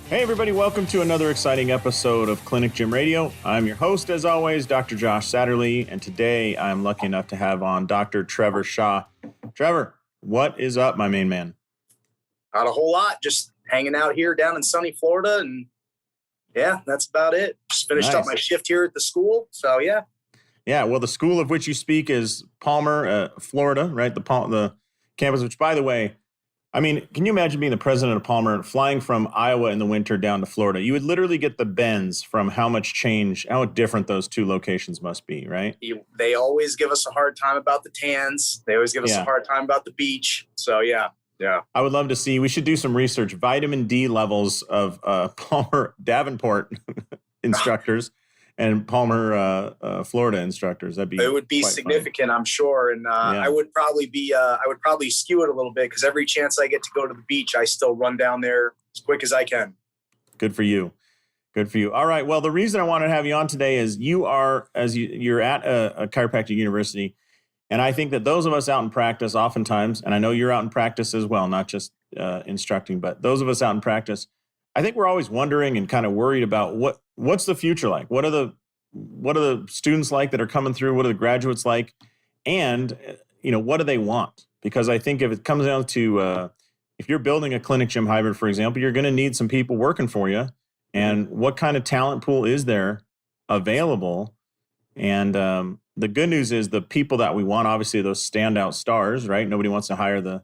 Hey everybody, welcome to another exciting episode of Clinic Gym Radio. I'm your host, as always, Dr. Josh Satterlee, and today I'm lucky enough to have on Dr. Trevor Shaw. Trevor, what is up, my main man? Not a whole lot, just hanging out here down in sunny Florida, and yeah, that's about it. Just finished up my shift here at the school, so yeah. Yeah, well, the school of which you speak is Palmer, Florida, right? The campus, which, by the way, I mean, can you imagine being the president of Palmer, flying from Iowa in the winter down to Florida? You would literally get the bends from how much change, how different those two locations must be, right? They always give us a hard time about the tans. They always give us a hard time about the beach. So, yeah. I would love to see, we should do some research, vitamin D levels of Palmer, Davenport instructors and Palmer, Florida instructors. It would be significant, funny. I'm sure. And I would probably skew it a little bit because every chance I get to go to the beach, I still run down there as quick as I can. Good for you. All right. Well, the reason I wanted to have you on today is you're at a chiropractic university. And I think that those of us out in practice oftentimes, and I know you're out in practice as well, not just instructing, but those of us out in practice, I think we're always wondering and kind of worried about what's the future like? What are the students like that are coming through? What are the graduates like? And, what do they want? Because I think if it comes down to, if you're building a clinic gym hybrid, for example, you're going to need some people working for you. And what kind of talent pool is there available? And the good news is the people that we want, obviously those standout stars, right? Nobody wants to hire the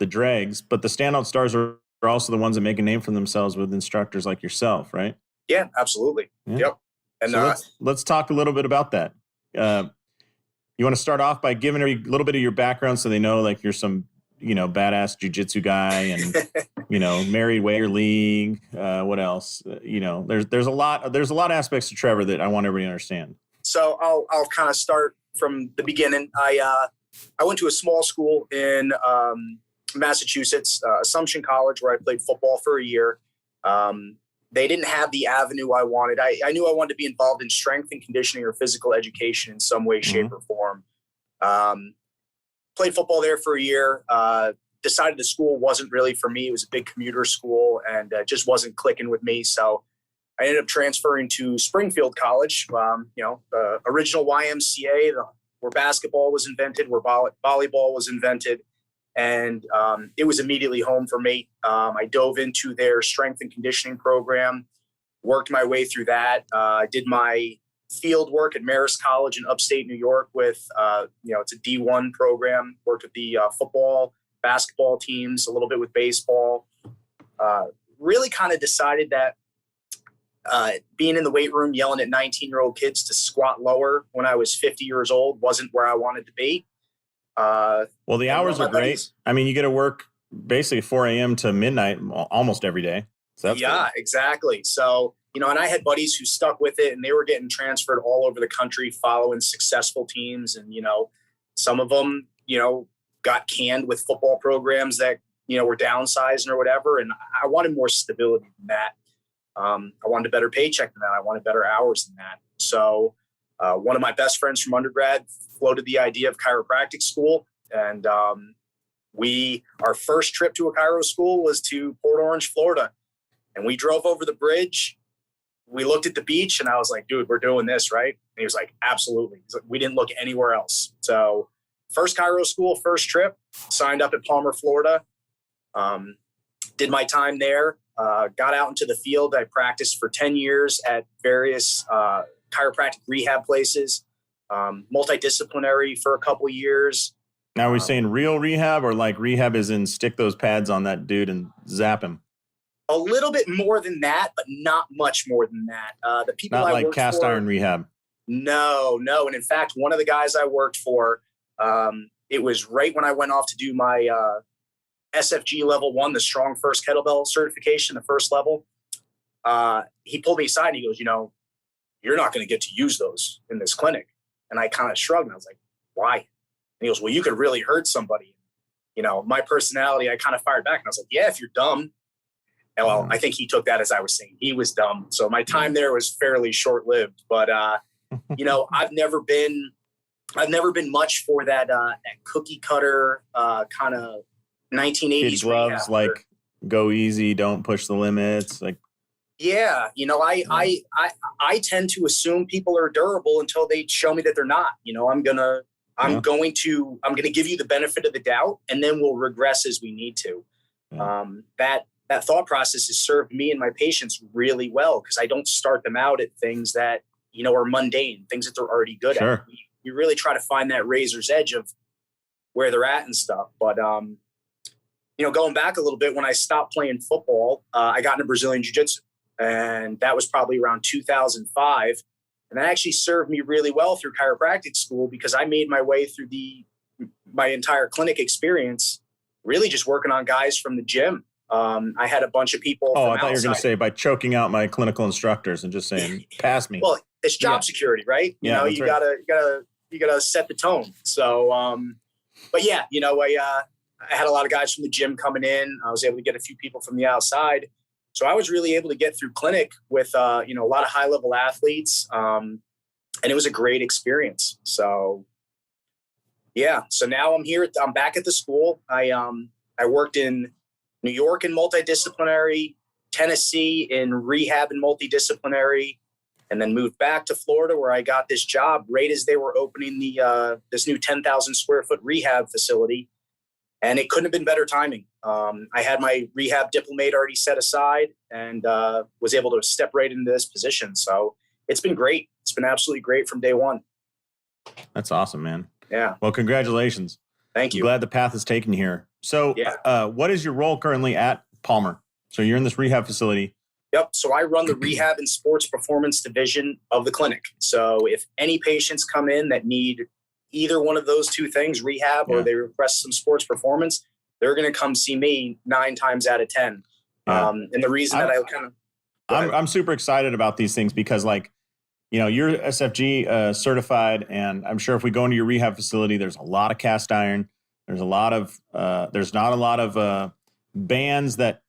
dregs, but the standout stars are also the ones that make a name for themselves with instructors like yourself, right? Yeah, absolutely. Yeah. Yep. And so let's talk a little bit about that. You want to start off by giving a little bit of your background so they know like you're some, badass jiu-jitsu guy and, married Warrior League. What else? There's a lot of aspects to Trevor that I want everybody to understand. So I'll kind of start from the beginning. I went to a small school in Massachusetts, Assumption College, where I played football for a year. They didn't have the avenue I wanted. I knew I wanted to be involved in strength and conditioning or physical education in some way, shape, or form. Played football there for a year. Decided the school wasn't really for me. It was a big commuter school and just wasn't clicking with me. So I ended up transferring to Springfield College, original YMCA, where basketball was invented, where volleyball was invented. And it was immediately home for me. I dove into their strength and conditioning program, worked my way through that. I did my field work at Marist College in upstate New York with, it's a D1 program, worked with the football, basketball teams, a little bit with baseball. Really kind of decided that being in the weight room, yelling at 19-year-old kids to squat lower when I was 50 years old wasn't where I wanted to be. Well, the hours are great. I mean, you get to work basically 4 a.m. to midnight almost every day. So that's good. Exactly. So, and I had buddies who stuck with it and they were getting transferred all over the country following successful teams. And, some of them, got canned with football programs that, were downsizing or whatever. And I wanted more stability than that. I wanted a better paycheck than that. I wanted better hours than that. So one of my best friends from undergrad floated the idea of chiropractic school. And our first trip to a chiro school was to Port Orange, Florida. And we drove over the bridge. We looked at the beach and I was like, dude, we're doing this, right? And he was like, absolutely. Like, we didn't look anywhere else. So first chiro school, first trip, signed up at Palmer, Florida. Did my time there, got out into the field. I practiced for 10 years at various chiropractic rehab places, multidisciplinary for a couple years. Now, are we saying real rehab or like rehab is in stick those pads on that dude and zap him? A little bit more than that, but not much more than that. The people not I like worked cast for, iron rehab. No. And in fact, one of the guys I worked for, it was right when I went off to do my SFG level 1, the strong first kettlebell certification, the first level. He pulled me aside and he goes, you're not going to get to use those in this clinic. And I kind of shrugged and I was like, why? And he goes, well, you could really hurt somebody. My personality, I kind of fired back and I was like, yeah, if you're dumb. And well, I think he took that as I was saying he was dumb. So my time there was fairly short-lived, but I've never been much for that cookie cutter kind of 1980s kid gloves, like go easy, don't push the limits. Like Yeah. I tend to assume people are durable until they show me that they're not. I'm going to give you the benefit of the doubt, and then we'll regress as we need to. Yeah. That thought process has served me and my patients really well, because I don't start them out at things that, are mundane, things that they're already good at. You really try to find that razor's edge of where they're at and stuff. But, going back a little bit, when I stopped playing football, I got into Brazilian Jiu-Jitsu, and that was probably around 2005. And that actually served me really well through chiropractic school, because I made my way through my entire clinic experience really just working on guys from the gym. I had a bunch of people. Oh, I thought you were going to say by choking out my clinical instructors and just saying, pass me. Well, it's job security, right? You gotta set the tone. So, but yeah, I had a lot of guys from the gym coming in. I was able to get a few people from the outside. So I was really able to get through clinic with, a lot of high level athletes. And it was a great experience. So yeah. So now I'm back at the school. I worked in New York in multidisciplinary, Tennessee in rehab and multidisciplinary, and then moved back to Florida, where I got this job right as they were opening this new 10,000 square foot rehab facility. And it couldn't have been better timing. I had my rehab diplomate already set aside, and was able to step right into this position. So it's been great. It's been absolutely great from day one. That's awesome, man. Yeah. Well, congratulations. Thank you. I'm glad the path is taken here. So what is your role currently at Palmer? So you're in this rehab facility. Yep. So I run the rehab and sports performance division of the clinic. So if any patients come in that need either one of those two things, rehab or they request some sports performance, they're going to come see me 9 times out of 10. Yeah. And the reason I'm super excited about these things because, you're SFG certified, and I'm sure if we go into your rehab facility, there's a lot of cast iron. There's there's not a lot of bands that,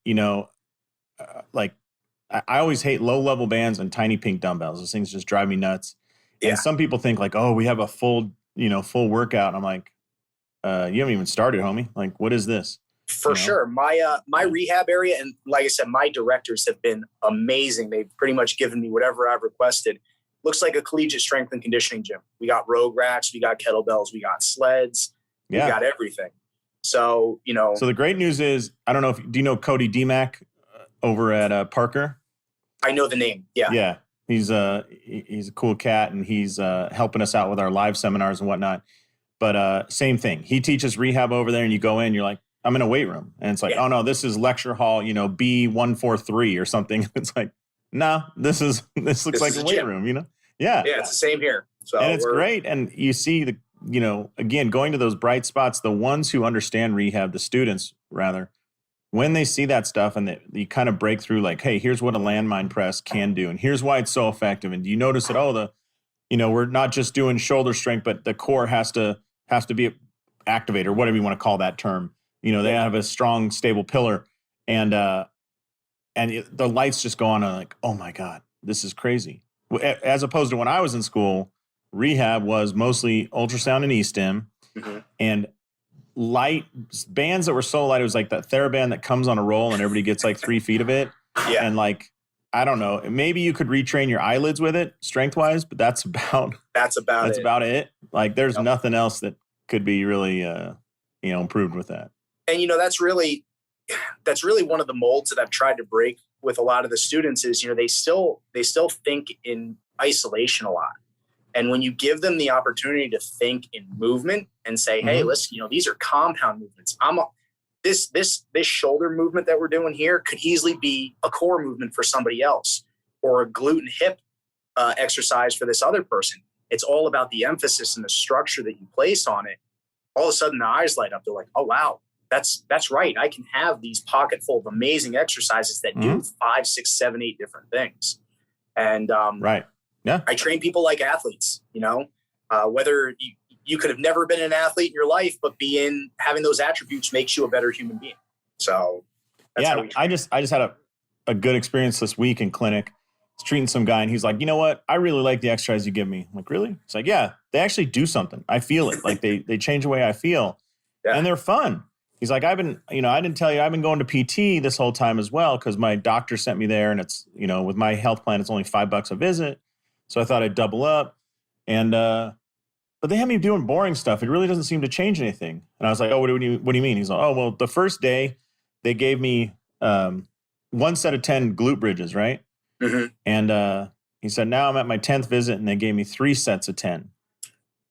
I always hate low level bands and tiny pink dumbbells. Those things just drive me nuts. Yeah. And some people think we have a full workout. And I'm like, you haven't even started, homie. Like, what is this? For sure. My rehab area, and like I said, my directors have been amazing. They've pretty much given me whatever I've requested. Looks like a collegiate strength and conditioning gym. We got rogue racks, we got kettlebells, we got sleds, we got everything. So, So the great news is, I don't know do you know Cody DeMac over at Parker? I know the name. Yeah. Yeah. He's a cool cat, and he's helping us out with our live seminars and whatnot. But same thing. He teaches rehab over there, and you go in, you're like, I'm in a weight room. And it's like, oh no, this is lecture hall, B143 or something. It's like, no, this looks like a weight room, Yeah. Yeah, it's the same here. So and it's great. And you see again, going to those bright spots, the ones who understand rehab, the students rather, when they see that stuff and you kind of break through like, hey, here's what a landmine press can do. And here's why it's so effective. And do you notice that, we're not just doing shoulder strength, but the core has to be activated, or whatever you want to call that term. They have a strong, stable pillar, and the lights just go on. And like, oh my God, this is crazy. As opposed to when I was in school, rehab was mostly ultrasound and E-stim, and light bands that were so light. It was like that TheraBand that comes on a roll and everybody gets like 3 feet of it. Yeah. And I don't know, maybe you could retrain your eyelids with it strength wise, but that's about it. Like there's nothing else that could be really, improved with that. And, that's really one of the molds that I've tried to break with a lot of the students is, they still think in isolation a lot. And when you give them the opportunity to think in movement and say, hey, listen, these are compound movements. This shoulder movement that we're doing here could easily be a core movement for somebody else, or a glute and hip exercise for this other person. It's all about the emphasis and the structure that you place on it. All of a sudden the eyes light up. They're like, oh, wow, that's right. I can have these pocket full of amazing exercises that do 5, 6, 7, 8 different things. And right. Yeah. I train people like athletes, whether you could have never been an athlete in your life, but having those attributes makes you a better human being. So that's how I just had a good experience this week in clinic. I was treating some guy, and he's like, you know what? I really like the exercise you give me. I'm like, really? It's like, yeah, they actually do something. I feel it. Like they change the way I feel, and they're fun. he's like, I didn't tell you, I've been going to PT this whole time as well, because my doctor sent me there, and it's, with my health plan, it's only $5 a visit. So I thought I'd double up. And, but they have me doing boring stuff. It really doesn't seem to change anything. And I was like, oh, what do you mean? He's like, oh, well, the first day they gave me one set of 10 glute bridges, right? Mm-hmm. And he said, now I'm at my 10th visit, and they gave me 3 sets of 10.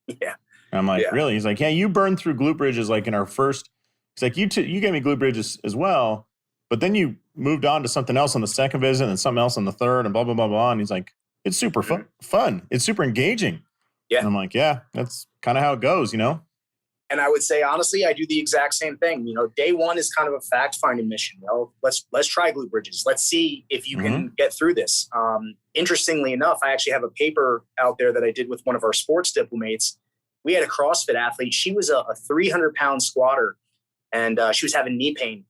Yeah. And I'm like, really? He's like, yeah, you burned through glute bridges like in our first. He's like, you gave me glute bridges as well, but then you moved on to something else on the second visit and something else on the third, and blah, blah, blah, blah. And he's like, it's super fun. It's super engaging. Yeah. And I'm like, yeah, that's kind of how it goes, And I would say, honestly, I do the exact same thing. Day one is kind of a fact-finding mission. Let's try glute bridges. Let's see if you can get through this. Interestingly enough, I actually have a paper out there that I did with one of our sports diplomates. We had a CrossFit athlete. She was a 300-pound squatter, and she was having knee pain.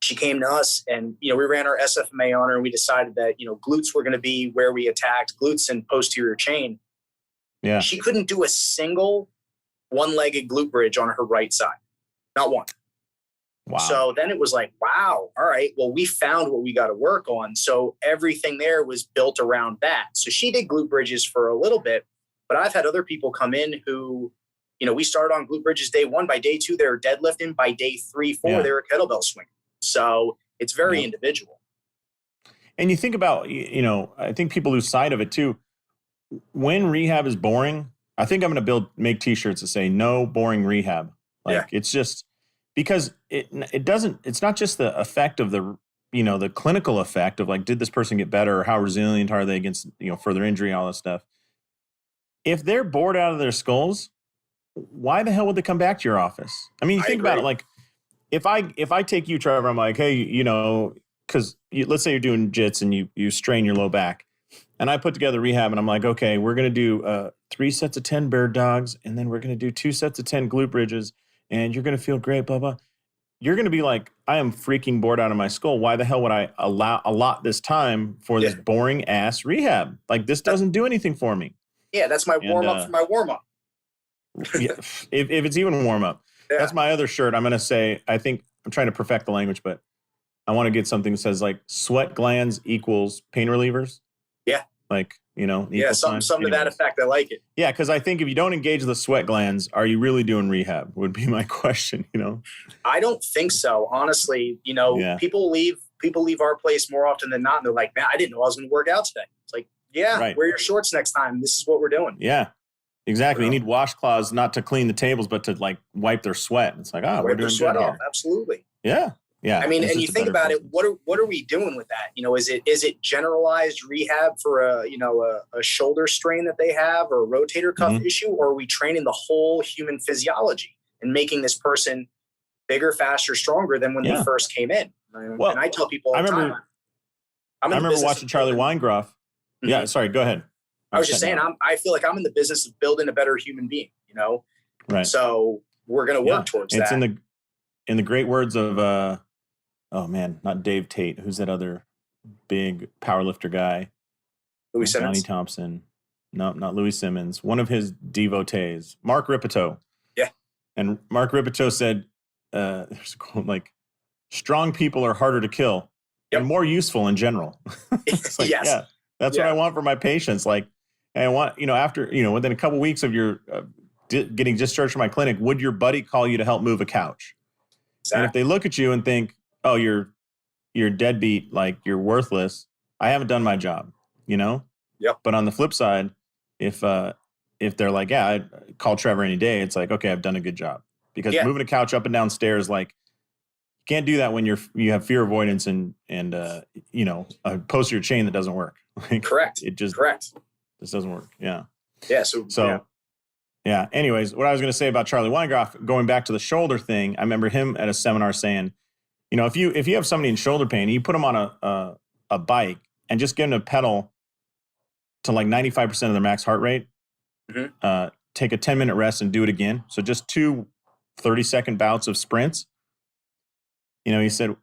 She came to us, and we ran our SFMA on her, and we decided that glutes were going to be where we attacked, glutes and posterior chain. Yeah, she couldn't do a single one-legged glute bridge on her right side, not one. Wow. So then it was like, wow, all right, well, we found what we got to work on. So everything there was built around that. So she did glute bridges for a little bit, but I've had other people come in who, we started on glute bridges day 1. By day 2, they were deadlifting. By day 3, 4, they were kettlebell swinging. So it's very individual. And you think about, I think people lose sight of it too. When rehab is boring, I think I'm going to make t-shirts that say no boring rehab. It's just because it's not just the effect of the clinical effect of like, did this person get better, or how resilient are they against, further injury, all that stuff. If they're bored out of their skulls, why the hell would they come back to your office? I mean, you think about it, like if I take you, Trevor, I'm like, hey, because let's say you're doing jits and you strain your low back. And I put together rehab, and I'm like, okay, we're going to do 3 sets of 10 bird dogs, and then we're going to do 2 sets of 10 glute bridges, and you're going to feel great, blah, blah. You're going to be like, I am freaking bored out of my skull. Why the hell would I allot this time for this boring ass rehab? Like, this doesn't do anything for me. Yeah, that's my warm-up for my warm-up. Yeah, if it's even warm-up. Yeah. That's my other shirt. I'm going to say, I think I'm trying to perfect the language, but I want to get something that says like sweat glands equals pain relievers. Yeah. Like, something to that effect. I like it. Yeah, because I think if you don't engage the sweat glands, are you really doing rehab? Would be my question. I don't think so. Honestly, people leave our place more often than not, and they're like, "Man, I didn't know I was going to work out today." It's like, wear your shorts next time. This is what we're doing. Yeah, exactly. You need washcloths not to clean the tables, but to like wipe their sweat. It's like, we're doing sweat off. Absolutely. Yeah. Yeah. I mean, and you think about it, what are we doing with that? Is it generalized rehab for a shoulder strain that they have, or a rotator cuff issue, or are we training the whole human physiology and making this person bigger, faster, stronger than when they first came in? Well, and I tell people all the time. I remember watching Charlie Weingroff. Mm-hmm. Yeah, sorry, go ahead. I was just saying, I feel like I'm in the business of building a better human being, Right. So we're going to work towards that. It's in the great words of oh man, not Dave Tate. Who's that other big powerlifter guy? Louis Simmons. Johnny Thompson. No, not Louis Simmons. One of his devotees, Mark Ripito. Yeah. And Mark Ripito said, there's a quote like, strong people are harder to kill and more useful in general. It's like, yes. Yeah, that's what I want for my patients. Like, I want, after, within a couple weeks of your getting discharged from my clinic, would your buddy call you to help move a couch? Exactly. And if they look at you and think, oh, you're deadbeat, like you're worthless, I haven't done my job, Yep. But on the flip side, if they're like, yeah, I call Trevor any day, it's like, okay, I've done a good job. Because moving a couch up and down stairs, like, you can't do that when you have fear avoidance and a posterior chain that doesn't work. Like, correct. It just doesn't work. Yeah. Yeah. Yeah. Anyways, what I was going to say about Charlie Weingroff, going back to the shoulder thing, I remember him at a seminar saying, if you have somebody in shoulder pain, you put them on a bike and just get them to pedal to like 95% of their max heart rate, take a 10-minute rest and do it again. So just 2 30-second bouts of sprints. He said,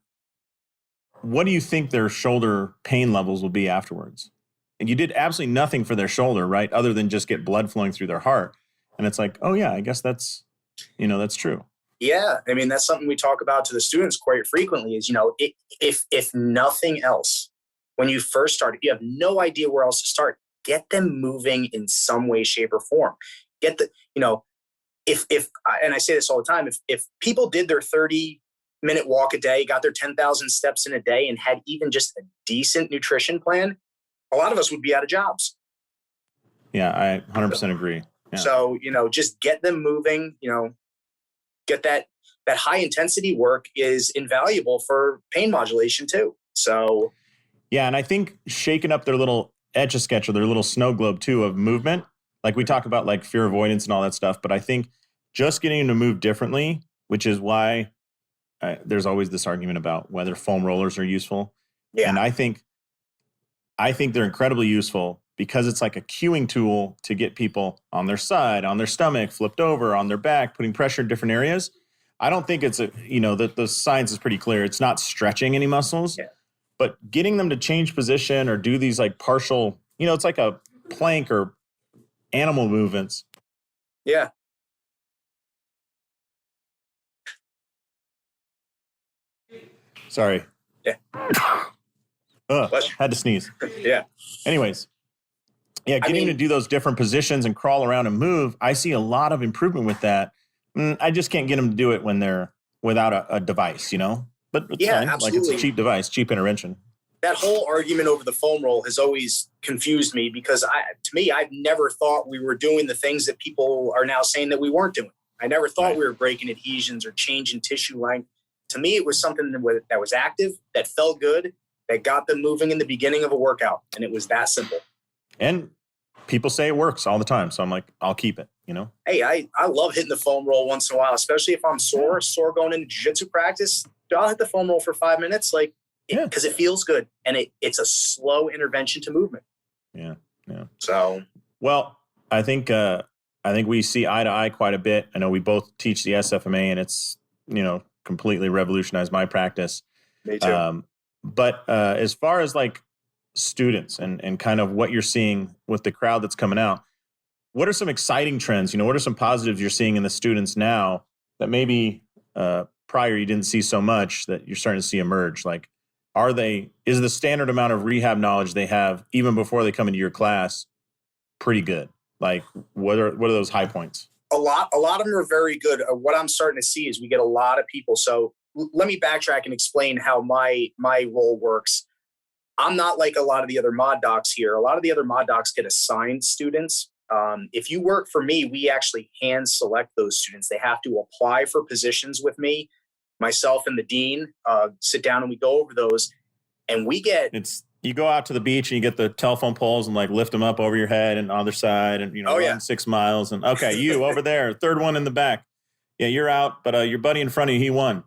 what do you think their shoulder pain levels will be afterwards? And you did absolutely nothing for their shoulder, right? Other than just get blood flowing through their heart. And it's like, oh yeah, I guess that's true. Yeah. I mean, that's something we talk about to the students quite frequently is, if nothing else, when you first start, if you have no idea where else to start, get them moving in some way, shape, or form. Get the, and I say this all the time, if people did their 30-minute walk a day, got their 10,000 steps in a day, and had even just a decent nutrition plan, a lot of us would be out of jobs. Yeah, I 100% agree. Yeah. So, just get them moving, get that high intensity work is invaluable for pain modulation too. So, yeah. And I think shaking up their little Etch-a-Sketch or their little snow globe too of movement, like we talk about like fear avoidance and all that stuff. But I think just getting them to move differently, which is why there's always this argument about whether foam rollers are useful. yeah. And I think they're incredibly useful because it's like a cueing tool to get people on their side, on their stomach, flipped over, on their back, putting pressure in different areas. I don't think it's the science is pretty clear. It's not stretching any muscles, but getting them to change position or do these like partial, it's like a plank or animal movements. Yeah. Sorry. Yeah. Had to sneeze. Yeah. Anyways. Yeah, getting to do those different positions and crawl around and move, I see a lot of improvement with that. I just can't get them to do it when they're without a device, But it's fine. Absolutely. Like it's a cheap device, cheap intervention. That whole argument over the foam roll has always confused me because to me, I've never thought we were doing the things that people are now saying that we weren't doing. I never thought we were breaking adhesions or changing tissue length. To me, it was something that was active, that felt good, that got them moving in the beginning of a workout. And it was that simple. And people say it works all the time. So I'm like, I'll keep it, Hey, I love hitting the foam roll once in a while, especially if I'm sore going into jiu-jitsu practice. I'll hit the foam roll for 5 minutes, because it feels good. And it's a slow intervention to movement. Yeah. Yeah. So, well, I think we see eye to eye quite a bit. I know we both teach the SFMA and it's, completely revolutionized my practice. Me too. But as far as like students and kind of what you're seeing with the crowd that's coming out, what are some exciting trends? What are some positives you're seeing in the students now that maybe prior you didn't see so much that you're starting to see emerge? Like, is the standard amount of rehab knowledge they have even before they come into your class pretty good? Like, what are those high points? A lot of them are very good. What I'm starting to see is we get a lot of people. So let me backtrack and explain how my role works. I'm not like a lot of the other mod docs here. A lot of the other mod docs get assigned students. If you work for me, we actually hand select those students. They have to apply for positions with me. Myself and the dean sit down and we go over those. And you go out to the beach and you get the telephone poles and like lift them up over your head and on the other side and, run 6 miles. And okay, you over there, third one in the back. Yeah, you're out, but your buddy in front of you, he won.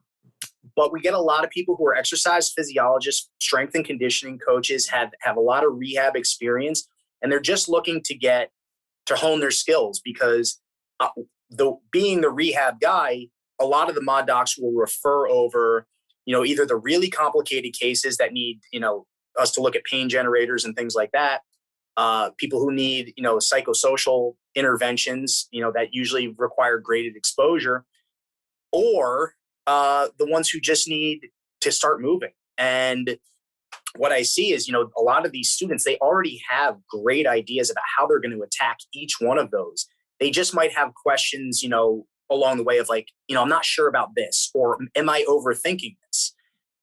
But we get a lot of people who are exercise physiologists, strength and conditioning coaches, have a lot of rehab experience, and they're just looking to hone their skills because being the rehab guy, a lot of the mod docs will refer over, either the really complicated cases that need, us to look at pain generators and things like that. People who need, psychosocial interventions, that usually require graded exposure, or the ones who just need to start moving. And what I see is, a lot of these students, they already have great ideas about how they're going to attack each one of those. They just might have questions, along the way of like, I'm not sure about this, or am I overthinking this?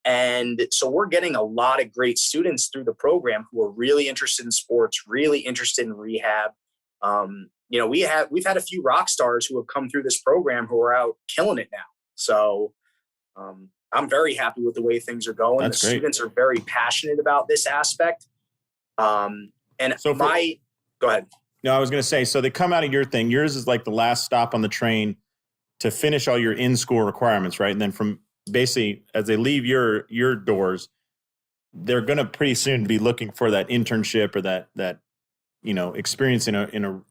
And so we're getting a lot of great students through the program who are really interested in sports, really interested in rehab. We've had a few rock stars who have come through this program who are out killing it now. So I'm very happy with the way things are going. That's great. Students are very passionate about this aspect. Go ahead. No, I was going to say, so they come out of your thing. Yours is like the last stop on the train to finish all your in-school requirements, right? And then from basically as they leave your doors, they're going to pretty soon be looking for that internship or that experience in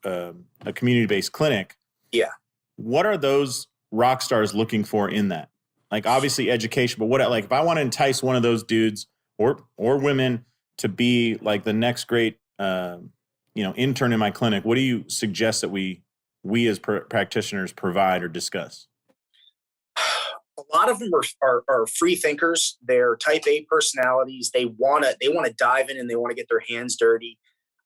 a community-based clinic. Yeah. What are those rock stars looking for in that? Like obviously education, but if I want to entice one of those dudes or women to be like the next great intern in my clinic, what do you suggest that we as practitioners provide or discuss? A lot of them are free thinkers. They're type A personalities. They want to dive in and they want to get their hands dirty.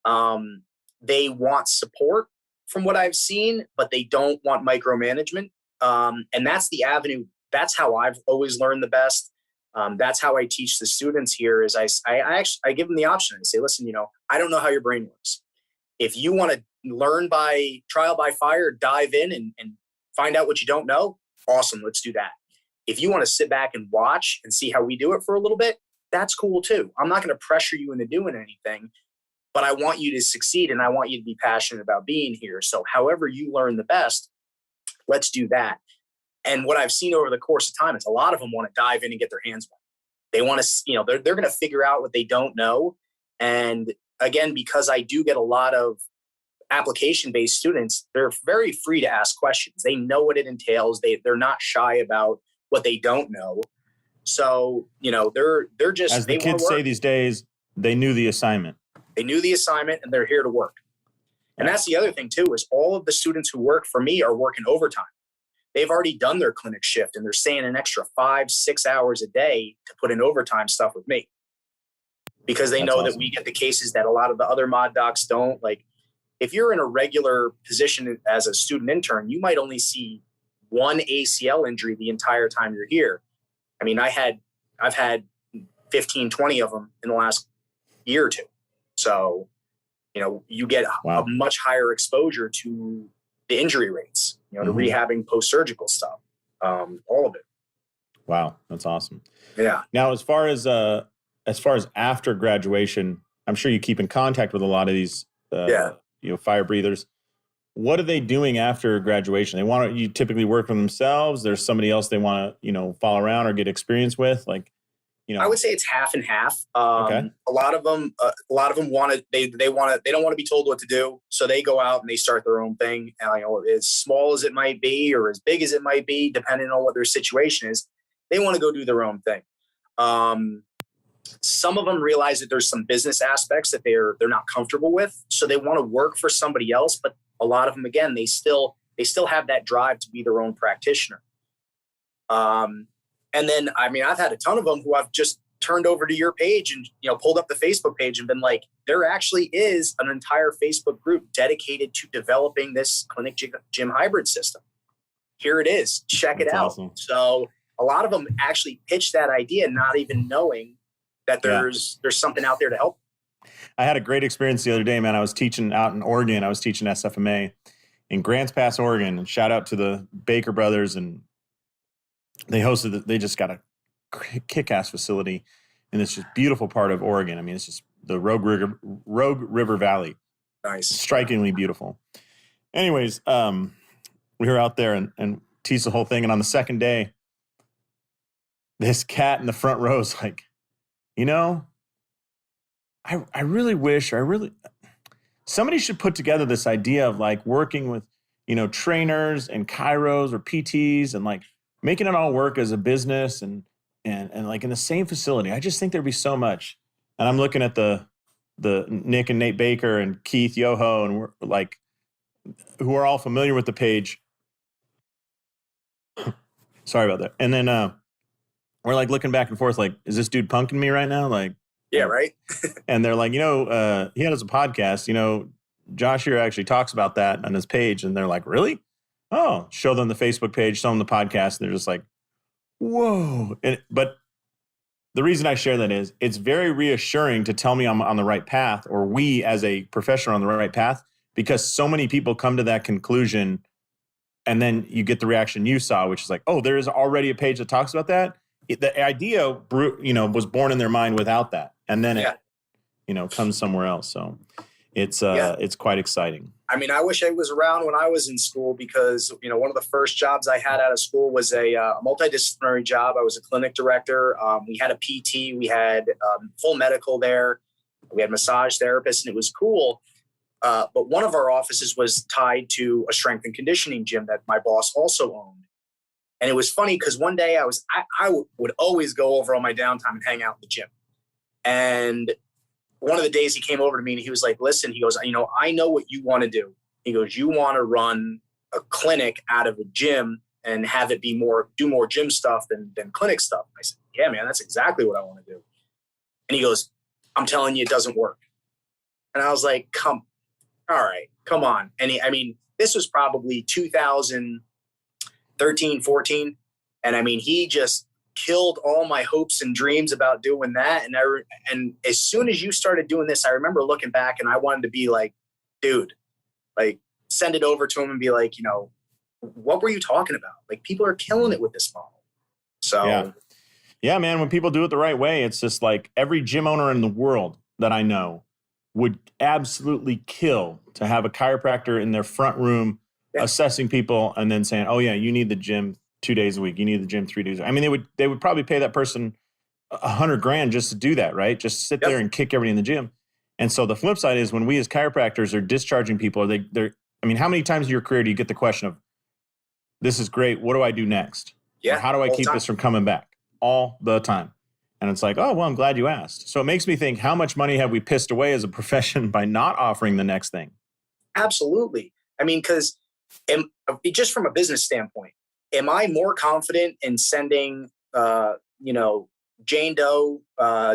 They want support from what I've seen, but they don't want micromanagement. And that's the avenue. That's how I've always learned the best. That's how I teach the students here is I give them the option. I say, listen, I don't know how your brain works. If you want to learn by trial by fire, dive in and find out what you don't know, awesome, let's do that. If you want to sit back and watch and see how we do it for a little bit, that's cool too. I'm not going to pressure you into doing anything, but I want you to succeed and I want you to be passionate about being here. So however you learn the best, let's do that. And what I've seen over the course of time is a lot of them want to dive in and get their hands wet. They want to, they're going to figure out what they don't know. And again, because I do get a lot of application-based students, they're very free to ask questions. They know what it entails. They're not shy about what they don't know. So, they're just, as the kids say these days, they knew the assignment. They knew the assignment and they're here to work. And that's the other thing too, is all of the students who work for me are working overtime. They've already done their clinic shift and they're staying an extra 5-6 hours a day to put in overtime stuff with me because they know that we get the cases that a lot of the other mod docs don't. Like if you're in a regular position as a student intern, you might only see one ACL injury the entire time you're here. I mean, I've had 15, 20 of them in the last year or two. So, you get a much higher exposure to the injury rates, to rehabbing post-surgical stuff, all of it. Wow. That's awesome. Yeah. Now, as far as after graduation, I'm sure you keep in contact with a lot of these, fire breathers. What are they doing after graduation? You typically work for themselves. There's somebody else they want to, follow around or get experience with. Like, I would say it's half and half. Okay. A lot of them want to, they don't want to be told what to do. So they go out and they start their own thing. And, as small as it might be, or as big as it might be, depending on what their situation is, they want to go do their own thing. Some of them realize that there's some business aspects that they're not comfortable with. So they want to work for somebody else, but a lot of them, again, they still have that drive to be their own practitioner. And then, I've had a ton of them who I've just turned over to your page and, pulled up the Facebook page and been like, there actually is an entire Facebook group dedicated to developing this clinic gym hybrid system. Here it is. Check it out. Awesome. So a lot of them actually pitch that idea, not even knowing that there's something out there to help. I had a great experience the other day, man. I was teaching out in Oregon. I was teaching SFMA in Grants Pass, Oregon, and shout out to the Baker brothers. And they just got a kick-ass facility in this just beautiful part of Oregon. It's just the Rogue River Valley. Nice. Strikingly beautiful. Anyways, we were out there and teased the whole thing. And on the second day, this cat in the front row is like, I really wish, somebody should put together this idea of like working with, trainers and chiros or PTs and like making it all work as a business and like in the same facility. I just think there'd be so much. And I'm looking at the Nick and Nate Baker and Keith Yoho, and we're like, who are all familiar with the page. Sorry about that. And then we're like looking back and forth, like, is this dude punking me right now? Like, yeah, right. And they're like, he had us a podcast, Josh here actually talks about that on his page. And they're like, really? Oh, show them the Facebook page, show them the podcast. And they're just like, whoa. But the reason I share that is it's very reassuring to tell me I'm on the right path, or we as a profession are on the right path, because so many people come to that conclusion. And then you get the reaction you saw, which is like, oh, there is already a page that talks about that. The idea, was born in their mind without that. And then it, comes somewhere else. So it's quite exciting. I wish I was around when I was in school, because, one of the first jobs I had out of school was a multidisciplinary job. I was a clinic director. We had a PT. We had full medical there. We had massage therapists, and it was cool. But one of our offices was tied to a strength and conditioning gym that my boss also owned. And it was funny because one day I would always go over on my downtime and hang out in the gym. And one of the days he came over to me and he was like, listen, he goes, I know what you want to do. He goes, you want to run a clinic out of a gym and have it be do more gym stuff than clinic stuff. I said, yeah, man, that's exactly what I want to do. And he goes, I'm telling you, it doesn't work. And I was like, all right, come on. And this was probably 2013, 14. And he just killed all my hopes and dreams about doing that. And as soon as you started doing this, I remember looking back and I wanted to be like, dude, like send it over to him and be like, what were you talking about? Like, people are killing it with this model. So yeah, man, when people do it the right way, it's just like every gym owner in the world that I know would absolutely kill to have a chiropractor in their front room assessing people and then saying, oh yeah, you need the gym 2 days a week. You need the gym 3 days. They would probably pay that person $100,000 just to do that, right? Just sit there and kick everybody in the gym. And so the flip side is when we as chiropractors are discharging people, how many times in your career do you get the question of, this is great, what do I do next? Yeah. Or how do I keep this from coming back? All the time. And it's like, oh, well, I'm glad you asked. So it makes me think, how much money have we pissed away as a profession by not offering the next thing? Absolutely. Because just from a business standpoint, am I more confident in sending, Jane Doe,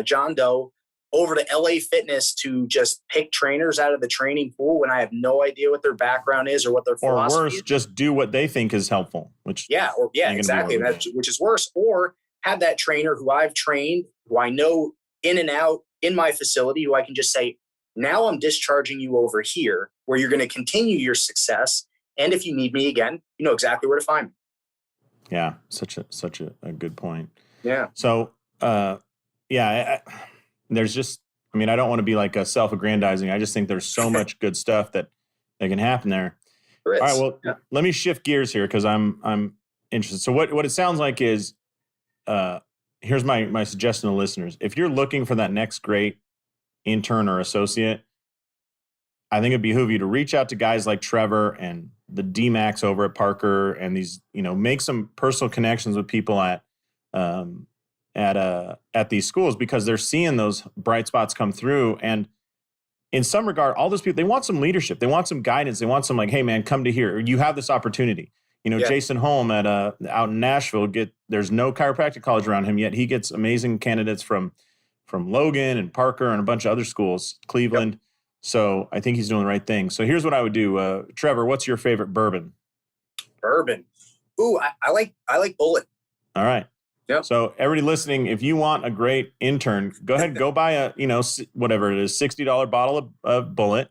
John Doe over to LA Fitness to just pick trainers out of the training pool when I have no idea what their background is or what their philosophy is? Or worse, just do what they think is helpful. Exactly. Which is worse. Or have that trainer who I've trained, who I know in and out in my facility, who I can just say, now I'm discharging you over here where you're going to continue your success. And if you need me again, you know exactly where to find me. Yeah, such a good point. Yeah. So, there's just, I don't want to be like a self-aggrandizing. I just think there's so much good stuff that can happen there. All right, well, let me shift gears here because I'm interested. So what it sounds like is, here's my suggestion to listeners. If you're looking for that next great intern or associate, I think it'd behoove you to reach out to guys like Trevor and the D-Max over at Parker and these, make some personal connections with people at these schools because they're seeing those bright spots come through. And in some regard, all those people, they want some leadership. They want some guidance. They want some like, hey man, come to here. You have this opportunity. Jason Holm out in Nashville, there's no chiropractic college around him yet. He gets amazing candidates from Logan and Parker and a bunch of other schools, Cleveland. Yep. So I think he's doing the right thing. So here's what I would do. Trevor, what's your favorite bourbon? Bourbon. Ooh, I like Bullet. All right. Yep. So everybody listening, if you want a great intern, go ahead and go buy a, whatever it is, $60 bottle of Bullet.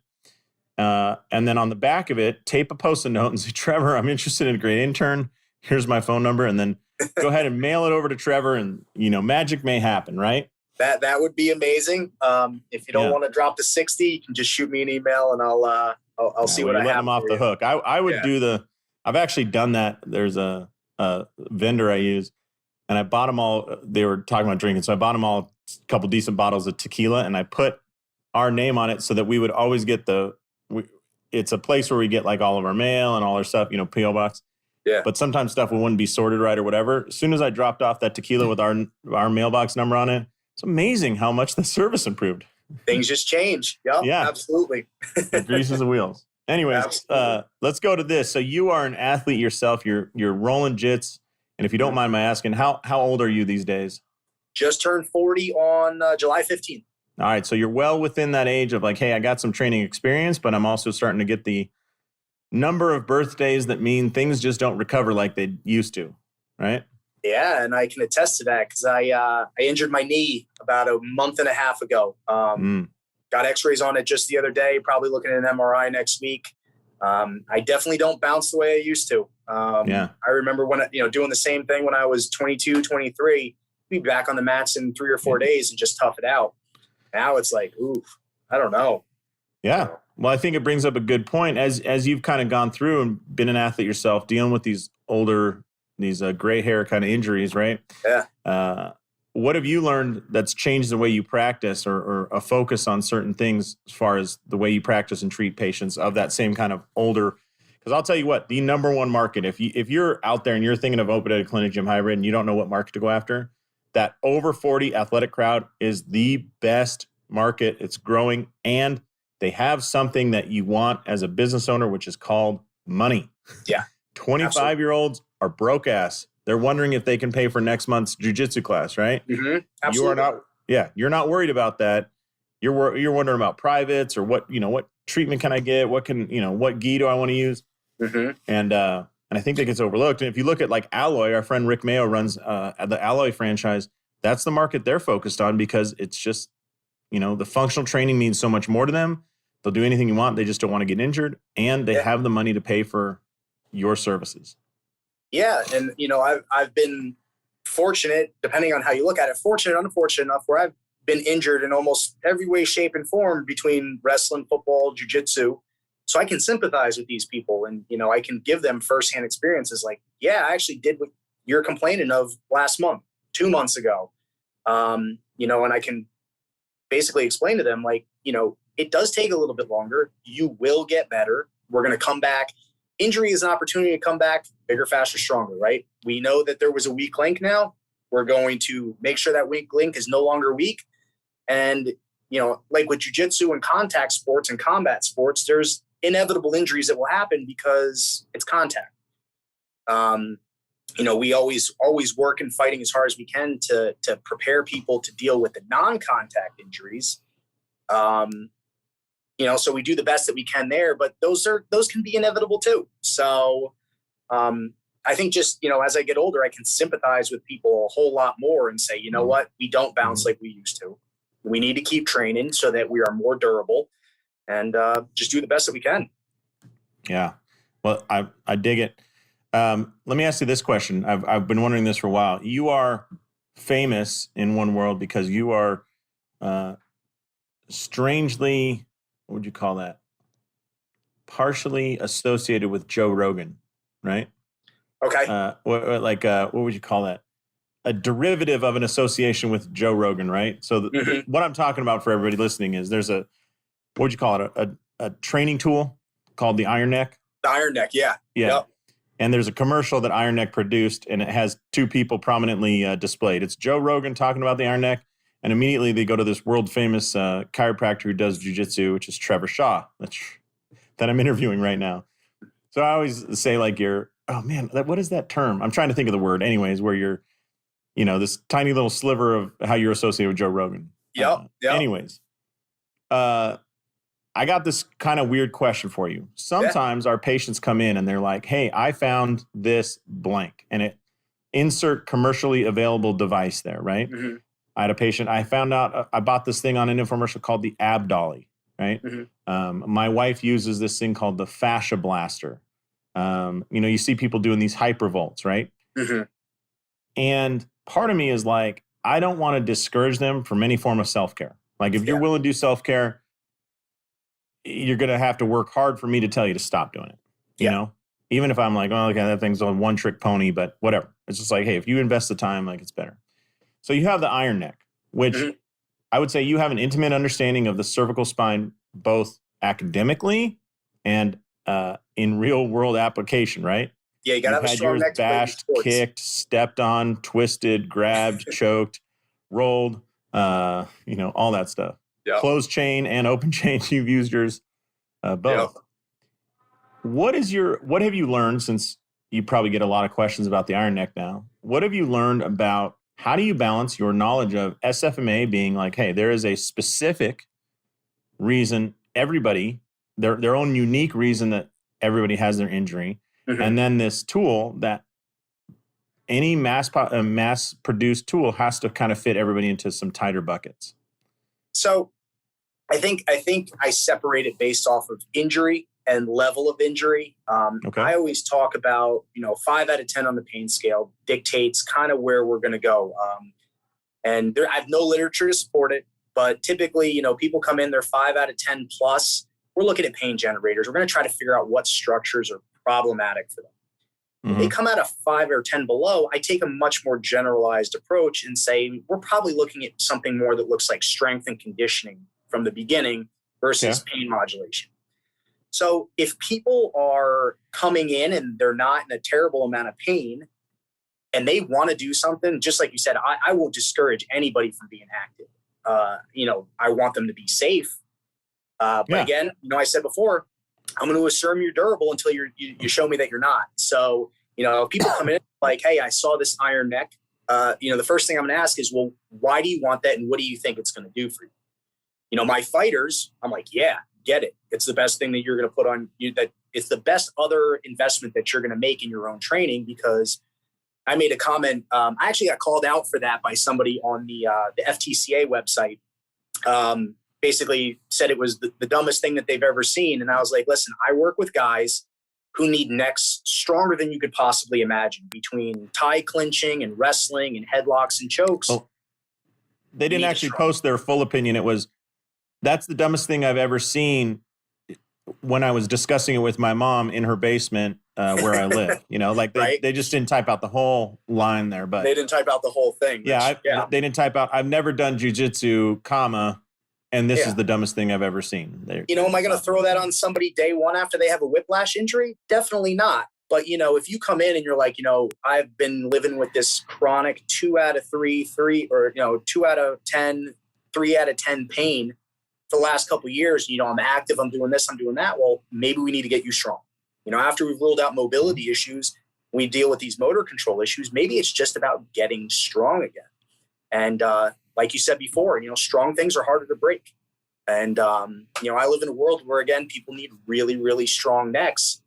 And then on the back of it, tape a Post-it note and say, Trevor, I'm interested in a great intern. Here's my phone number. And then go ahead and mail it over to Trevor and, magic may happen, right? That would be amazing. If you don't want to drop the 60, you can just shoot me an email and I'll see what I have. Letting them off the hook. I would do I've actually done that. There's a vendor I use and I bought them all. They were talking about drinking. So I bought them all a couple decent bottles of tequila and I put our name on it so that we would always get it's a place where we get like all of our mail and all our stuff, P.O. box. Yeah. But sometimes stuff wouldn't be sorted right or whatever. As soon as I dropped off that tequila with our mailbox number on it, it's amazing how much the service improved. Things just change. Yep, yeah, absolutely. It greases the wheels. Anyways, let's go to this. So you are an athlete yourself. You're rolling jits. And if you don't mind my asking, how old are you these days? Just turned 40 on July 15th. All right. So you're well within that age of like, hey, I got some training experience, but I'm also starting to get the number of birthdays that mean things just don't recover like they used to, right? Yeah, and I can attest to that because I injured my knee about a month and a half ago. Got x-rays on it just the other day, probably looking at an MRI next week. I definitely don't bounce the way I used to. I remember when, doing the same thing when I was 22, 23, be back on the mats in 3 or 4 days and just tough it out. Now it's like, oof, I don't know. Yeah. Well, I think it brings up a good point as you've kind of gone through and been an athlete yourself, dealing with these gray hair kind of injuries, right? Yeah. What have you learned that's changed the way you practice or a focus on certain things as far as the way you practice and treat patients of that same kind of older? Because I'll tell you what, the number one market, if you're out there and you're thinking of open-ended clinic gym hybrid and you don't know what market to go after, that over 40 athletic crowd is the best market. It's growing and they have something that you want as a business owner, which is called money. Yeah. 25-year-olds are broke ass. They're wondering if they can pay for next month's jiu-jitsu class, right? Mm-hmm. Absolutely. You are not, you're not worried about that. You're wondering about privates or what treatment can I get? What gi do I want to use? Mm-hmm. And I think that gets overlooked. And if you look at like Alloy, our friend Rick Mayo runs the Alloy franchise. That's the market they're focused on because it's just, the functional training means so much more to them. They'll do anything you want. They just don't want to get injured. And they have the money to pay for your services. Yeah. And, I've been fortunate, depending on how you look at it, fortunate, unfortunate enough where I've been injured in almost every way, shape, and form between wrestling, football, jiu-jitsu. So I can sympathize with these people and, I can give them firsthand experiences like, yeah, I actually did what you're complaining of last month, 2 months ago. And I can basically explain to them like, it does take a little bit longer. You will get better. We're going to come back. Injury is an opportunity to come back bigger, faster, stronger, right? We know that there was a weak link now. We're going to make sure that weak link is no longer weak. And, like with jiu-jitsu and contact sports and combat sports, there's inevitable injuries that will happen because it's contact. We always work and fighting as hard as we can to prepare people to deal with the non-contact injuries. So we do the best that we can there, but those can be inevitable too. So, I think just, as I get older, I can sympathize with people a whole lot more and say, what, we don't bounce like we used to. We need to keep training so that we are more durable and just do the best that we can. Yeah. Well, I dig it. Let me ask you this question. I've been wondering this for a while. You are famous in one world because you are strangely, what would you call that? Partially associated with Joe Rogan, right? Okay. What would you call that? A derivative of an association with Joe Rogan, right? So what I'm talking about for everybody listening is there's what would you call it? A training tool called the Iron Neck. The Iron Neck, yeah. Yeah. Yep. And there's a commercial that Iron Neck produced, and it has two people prominently displayed. It's Joe Rogan talking about the Iron Neck, and immediately they go to this world-famous chiropractor who does jiu-jitsu, which is Trevor Shaw, that I'm interviewing right now. So I always say, like, what is that term? I'm trying to think of the word anyways, where you're, this tiny little sliver of how you're associated with Joe Rogan. Yep. Anyways, I got this kind of weird question for you. Sometimes our patients come in and they're like, hey, I found this blank, and it insert commercially available device there, right? Mm-hmm. I had a patient, I found out, I bought this thing on an infomercial called the Ab Dolly, right? Mm-hmm. My wife uses this thing called the Fascia Blaster. You see people doing these hypervolts, right? Mm-hmm. And part of me is like, I don't want to discourage them from any form of self-care. Like if you're willing to do self-care, you're going to have to work hard for me to tell you to stop doing it. You know, even if I'm like, oh, okay, that thing's a one trick pony, but whatever. It's just like, hey, if you invest the time, like it's better. So you have the Iron Neck, which I would say you have an intimate understanding of the cervical spine, both academically and in real world application, right? Yeah, you got to have a strong neck. Bashed, kicked, stepped on, twisted, grabbed, choked, rolled, all that stuff. Yep. Closed chain and open chain. You've used yours both. Yep. What have you learned, since you probably get a lot of questions about the Iron Neck now? What have you learned about how do you balance your knowledge of SFMA being like, hey, there is a specific reason everybody, their own unique reason that everybody has their injury. Mm-hmm. And then this tool that any mass-produced tool has to kind of fit everybody into some tighter buckets. So I think I separate it based off of injury and level of injury. Okay. I always talk about, 5 out of 10 on the pain scale dictates kind of where we're going to go. And I have no literature to support it, but typically, people come in, they're 5 out of 10 plus. We're looking at pain generators. We're going to try to figure out what structures are problematic for them. Mm-hmm. If they come out of 5 or 10 below, I take a much more generalized approach and say, we're probably looking at something more that looks like strength and conditioning from the beginning versus pain modulation. So if people are coming in and they're not in a terrible amount of pain and they want to do something, just like you said, I won't discourage anybody from being active. I want them to be safe. But again, I said before, I'm going to assume you're durable until you show me that you're not. So, If people come in like, hey, I saw this iron neck. The first thing I'm going to ask is, well, why do you want that? And what do you think it's going to do for you? My fighters, I'm like, yeah, get it. It's the best thing that you're going to put on you. That it's the best other investment that you're going to make in your own training, because I made a comment. I actually got called out for that by somebody on the FTCA website. Basically said it was the dumbest thing that they've ever seen. And I was like, listen, I work with guys who need necks stronger than you could possibly imagine, between tie clinching and wrestling and headlocks and chokes. Well, they didn't actually post their full opinion. It was, that's the dumbest thing I've ever seen, when I was discussing it with my mom in her basement where I live. Right? They just didn't type out the whole line there. But they didn't type out the whole thing. They didn't type out, I've never done jiu-jitsu, and this is the dumbest thing I've ever seen. Am I going to throw that on somebody day one after they have a whiplash injury? Definitely not. But, if you come in and you're like, I've been living with this chronic 2 out of 3, 2 out of 10, 3 out of 10 pain for the last couple of years, I'm active, I'm doing this, I'm doing that. Well, maybe we need to get you strong. After we've ruled out mobility issues, we deal with these motor control issues. Maybe it's just about getting strong again. And, like you said before, strong things are harder to break. And, I live in a world where, again, people need really, really strong necks.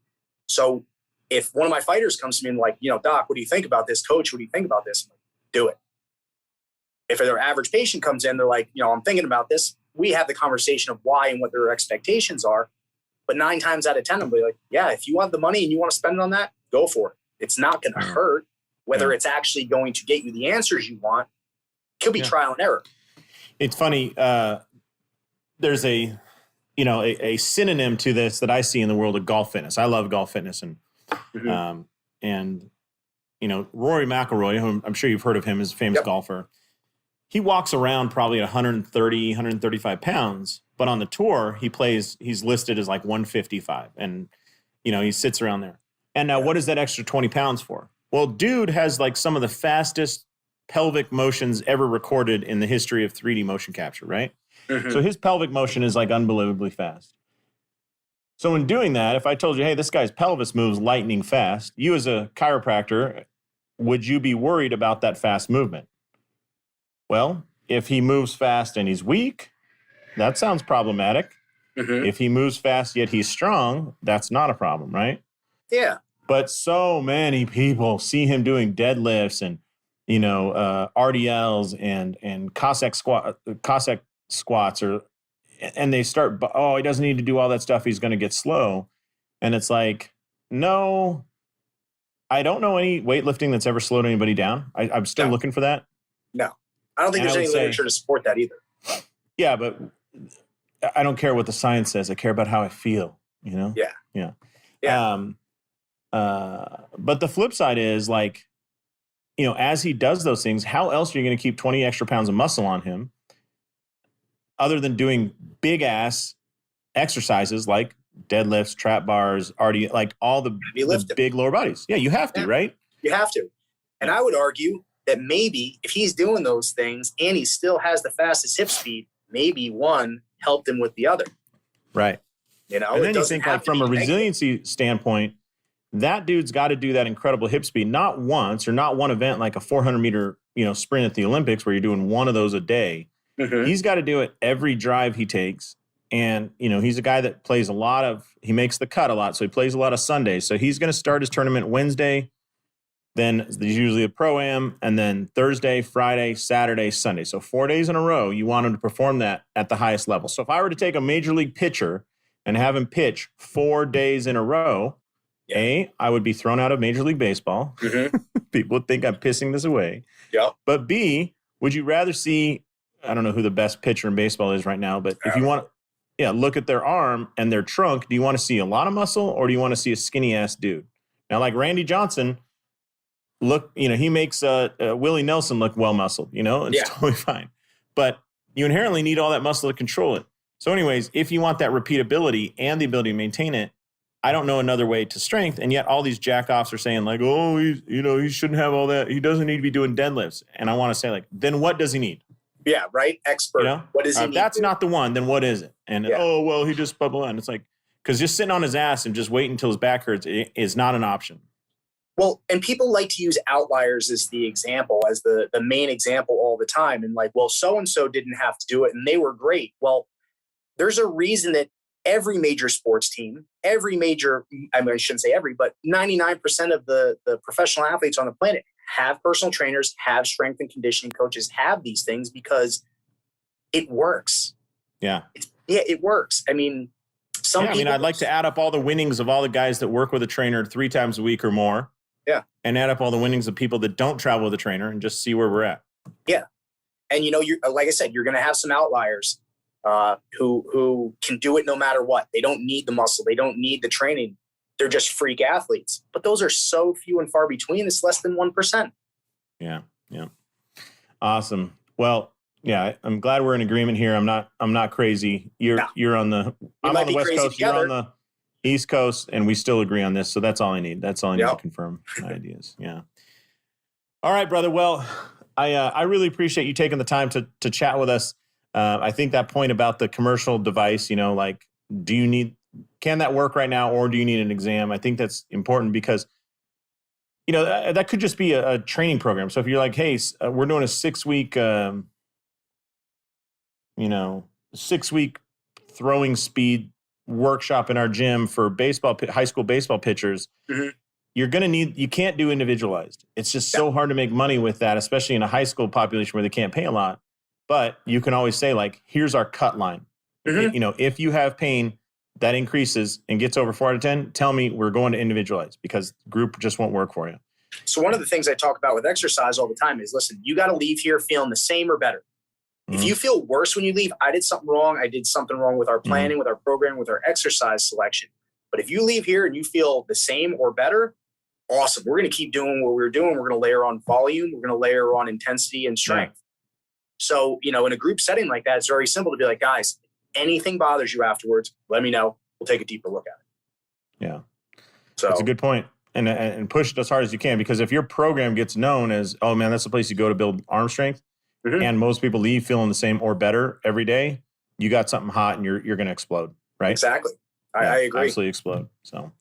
So if one of my fighters comes to me and like, doc, what do you think about this? Coach, what do you think about this? I'm like, do it. If their average patient comes in, they're like, I'm thinking about this. We have the conversation of why and what their expectations are. But 9 times out of 10, I'll be like, yeah, if you want the money and you want to spend it on that, go for it. It's not going to hurt. Whether it's actually going to get you the answers you want, could be trial and error. It's funny. There's a synonym to this that I see in the world of golf fitness. I love golf fitness, and Rory McIlroy, who I'm sure you've heard of him, is a famous golfer. He walks around probably at 130, 135 pounds, but on the tour, he's listed as like 155, and he sits around there. And now, what is that extra 20 pounds for? Well, dude has like some of the fastest pelvic motions ever recorded in the history of 3D motion capture, right? So his pelvic motion is like unbelievably fast. So in doing that, if I told you, hey, this guy's pelvis moves lightning fast, you as a chiropractor, would you be worried about that fast movement? Well, if he moves fast and he's weak, that sounds problematic. If he moves fast yet he's strong, that's not a problem, right? Yeah. But so many people see him doing deadlifts and RDLs and Cossack squats, and they start, he doesn't need to do all that stuff, he's going to get slow. And it's like, no, I don't know any weightlifting that's ever slowed anybody down. I'm still looking for that. No, I don't think there's any literature to support that either. Yeah, but I don't care what the science says. I care about how I feel, Yeah. But the flip side is like, as he does those things, how else are you going to keep 20 extra pounds of muscle on him other than doing big ass exercises like deadlifts, trap bars, like all the big lower bodies? Yeah, you have to, right? You have to. And I would argue that maybe if he's doing those things and he still has the fastest hip speed, maybe one helped him with the other. Right. And then you think like from a resiliency standpoint, that dude's got to do that incredible hip speed, not once or not one event like a 400-meter, sprint at the Olympics where you're doing one of those a day. He's got to do it every drive he takes. And, he's a guy that plays he makes the cut a lot. So he plays a lot of Sundays. So he's going to start his tournament Wednesday. Then there's usually a pro-am, and then Thursday, Friday, Saturday, Sunday. So 4 days in a row, you want him to perform that at the highest level. So if I were to take a major league pitcher and have him pitch 4 days in a row, I would be thrown out of Major League Baseball. People would think I'm pissing this away. But B, would you rather see, I don't know who the best pitcher in baseball is right now, but if you want to look at their arm and their trunk, do you want to see a lot of muscle or do you want to see a skinny-ass dude? Now, like Randy Johnson, he makes Willie Nelson look well-muscled, it's totally fine. But you inherently need all that muscle to control it. So anyways, if you want that repeatability and the ability to maintain it, I don't know another way to strength. And yet all these jack-offs are saying like, oh, he shouldn't have all that. He doesn't need to be doing deadlifts. And I want to say like, then what does he need? Yeah, right? Expert. What does he need? That's not the one. Then what is it? And he just blah, blah. And it's like, because just sitting on his ass and just waiting until his back hurts is not an option. Well, and people like to use outliers as the example, as the main example all the time. And like, well, so-and-so didn't have to do it and they were great. Well, there's a reason that every major sports team, I shouldn't say every, but 99% of the professional athletes on the planet have personal trainers, have strength and conditioning coaches, have these things because it works. Yeah. It works. I mean, I'd like to add up all the winnings of all the guys that work with a trainer 3 times a week or more. Yeah. And add up all the winnings of people that don't travel with a trainer and just see where we're at. Yeah. And, you're, like I said, you're going to have some outliers who can do it no matter what. They don't need the muscle. They don't need the training. They're just freak athletes. But those are so few and far between. It's less than 1%. Yeah. Yeah. Awesome. Well, yeah, I'm glad we're in agreement here. I'm not crazy. I'm on the West Coast. You're on the East Coast, and we still agree on this. So that's all I need. That's all I need to confirm my ideas. Yeah. All right, brother. Well, I really appreciate you taking the time to chat with us. I think that point about the commercial device, like, can that work right now, or do you need an exam? I think that's important because, that could just be a training program. So if you're like, hey, we're doing a 6-week, 6-week throwing speed workshop in our gym for high school baseball pitchers, mm-hmm. You can't do individualized. It's just so hard to make money with that, especially in a high school population where they can't pay a lot. But you can always say, like, here's our cut line. Mm-hmm. If you have pain that increases and gets over 4 out of 10, tell me we're going to individualize because group just won't work for you. So one of the things I talk about with exercise all the time is, listen, you got to leave here feeling the same or better. Mm-hmm. If you feel worse when you leave, I did something wrong. I did something wrong with our planning, with our program, with our exercise selection. But if you leave here and you feel the same or better, awesome. We're going to keep doing what we're doing. We're going to layer on volume. We're going to layer on intensity and strength. Yeah. So, in a group setting like that, it's very simple to be like, guys, anything bothers you afterwards, let me know. We'll take a deeper look at it. Yeah. So that's a good point. And push it as hard as you can, because if your program gets known as, oh man, that's the place you go to build arm strength, mm-hmm. and most people leave feeling the same or better every day, you got something hot and you're going to explode, right? Exactly. I agree. Absolutely explode. So,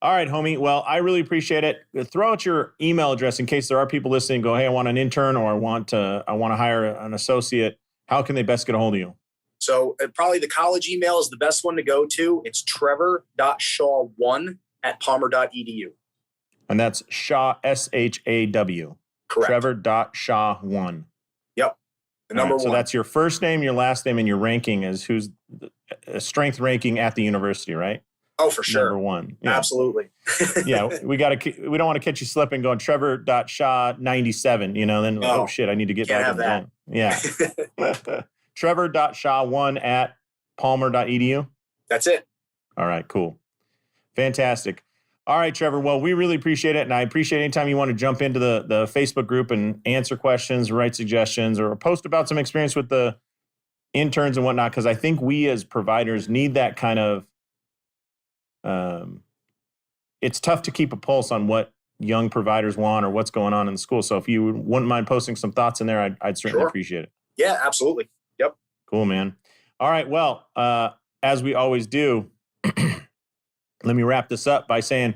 all right, homie. Well, I really appreciate it. Throw out your email address in case there are people listening. Go, hey, I want an intern, or I want to hire an associate. How can they best get a hold of you? So probably the college email is the best one to go to. It's trevor.shaw1@palmer.edu. And that's Shaw, SHAW. Correct. Trevor.shaw1. Yep. The number one. So that's your first name, your last name, and your ranking is who's strength ranking at the university, right? Oh, for sure. Number one. Yeah. Absolutely. Yeah. We don't want to catch you slipping going Trevor.shaw97, then, oh shit, I need to get back in the zone. Yeah. Trevor.shaw1@palmer.edu. That's it. All right, cool. Fantastic. All right, Trevor. Well, we really appreciate it. And I appreciate anytime you want to jump into the Facebook group and answer questions, write suggestions, or post about some experience with the interns and whatnot, because I think we as providers need that kind of, it's tough to keep a pulse on what young providers want or what's going on in the school. So if you wouldn't mind posting some thoughts in there, I'd certainly appreciate it. Yeah, absolutely. Yep. Cool, man. All right. Well, as we always do, let me wrap this up by saying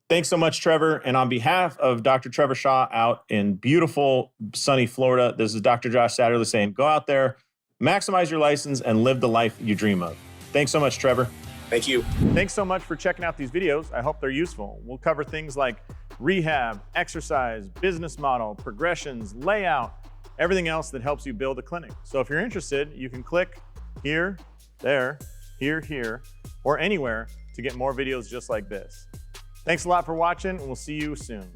thanks so much, Trevor. And on behalf of Dr. Trevor Shaw out in beautiful, sunny Florida, this is Dr. Josh Satterlee saying, go out there, maximize your license, and live the life you dream of. Thanks so much, Trevor. Thank you. Thanks so much for checking out these videos. I hope they're useful. We'll cover things like rehab, exercise, business model, progressions, layout, everything else that helps you build a clinic. So if you're interested, you can click here, there, here, or anywhere to get more videos just like this. Thanks a lot for watching, and we'll see you soon.